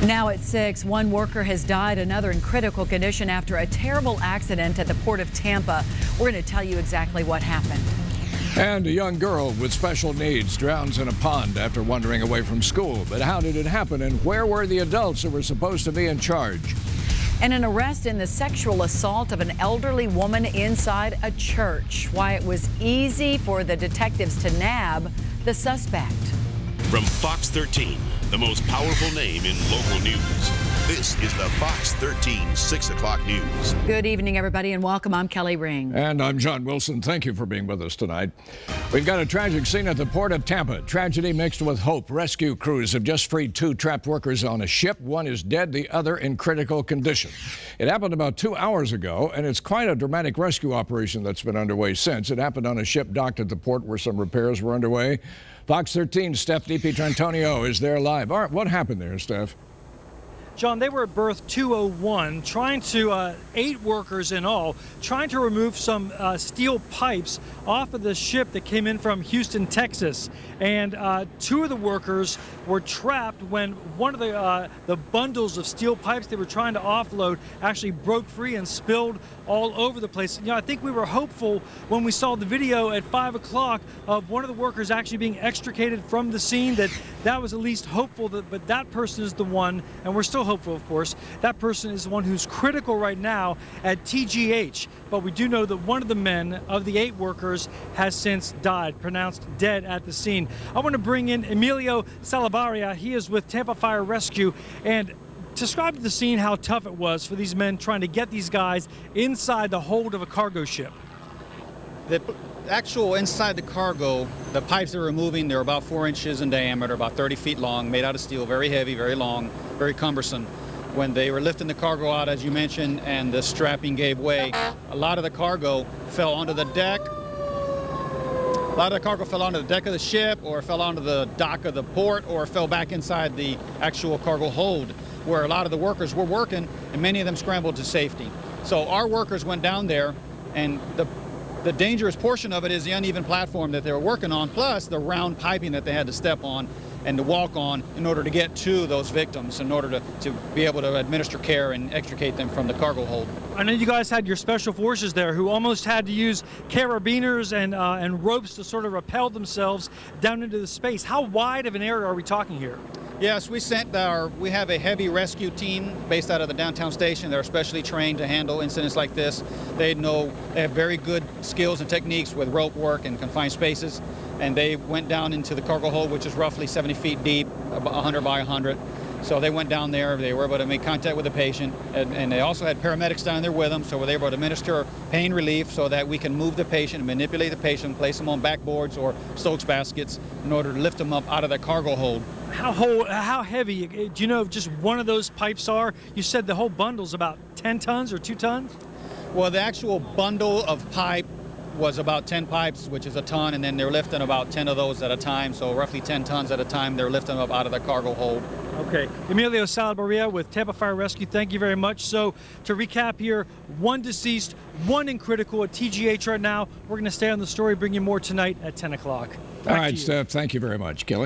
Now at 6, one worker has died, another in critical condition after a terrible accident at the Port of Tampa. We're going to tell you exactly what happened. And a young girl with special needs drowns in a pond after wandering away from school. But how did it happen, and where were the adults who were supposed to be in charge? And an arrest in the sexual assault of an elderly woman inside a church. Why it was easy for the detectives to nab the suspect. From Fox 13, the most powerful name in local news, this is the Fox 13 6 o'clock news. Good evening, everybody, and welcome. I'm Kelly Ring. And I'm John Wilson. Thank you for being with us tonight. We've got a tragic scene at the Port of Tampa. Tragedy mixed with hope. Rescue crews have just freed 2 trapped workers on a ship. One is dead, the other in critical condition. It happened about 2 hours ago, and it's quite a dramatic rescue operation that's been underway since. It happened on a ship docked at the port where some repairs were underway. Fox 13's Stef DiPietrantonio is there live. All right, what happened there, Steph? John, they were at berth 201, trying to, 8 workers in all, trying to remove some steel pipes off of the ship that came in from Houston, Texas. And 2 of the workers were trapped when one of the bundles of steel pipes they were trying to offload actually broke free and spilled all over the place. You know, I think we were hopeful when we saw the video at 5 o'clock of one of the workers actually being extricated from the scene, that was at least hopeful, but that person is the one, and we're still hopeful, of course, that person is the one who's critical right now at TGH. But we do know that one of the men of the 8 workers has since died, pronounced dead at the scene. I want to bring in Emilio Salabaria. He is with Tampa Fire Rescue, and describe the scene how tough it was for these men trying to get these guys inside the hold of a cargo ship. The actual inside the cargo, the pipes they're removing, they're about 4 inches in diameter, about 30 feet long, made out of steel, very heavy, very long, very cumbersome. When they were lifting the cargo out, as you mentioned, and the strapping gave way, a lot of the cargo fell onto the deck. A lot of the cargo fell onto the deck of the ship, or fell onto the dock of the port, or fell back inside the actual cargo hold, where a lot of the workers were working, and many of them scrambled to safety. So our workers went down there, and the dangerous portion of it is the uneven platform that they were working on, plus the round piping that they had to step on and to walk on in order to get to those victims, in order to be able to administer care and extricate them from the cargo hold. I know you guys had your special forces there who almost had to use carabiners and ropes to sort of rappel themselves down into the space. How wide of an area are we talking here? Yes, we have a heavy rescue team based out of the downtown station. They're specially trained to handle incidents like this. They have very good skills and techniques with rope work and confined spaces. And they went down into the cargo hold, which is roughly 70 feet deep, about 100 by 100. So they went down there, they were able to make contact with the patient, and they also had paramedics down there with them, so they were able to administer pain relief so that we can move the patient and manipulate the patient, place them on backboards or Stokes baskets in order to lift them up out of that cargo hold. How heavy, do you know if just one of those pipes are? You said the whole bundle's about 10 tons or 2 tons? Well, the actual bundle of pipe was about 10 pipes, which is a ton, and then they're lifting about 10 of those at a time, so roughly 10 tons at a time they're lifting up out of the cargo hold. Okay. Emilio Salabaria with Tampa Fire Rescue, thank you very much. So to recap here, 1 deceased, 1 in critical at TGH right now. We're going to stay on the story, bring you more tonight at 10 o'clock. All right, Steph, thank you very much. Kelly?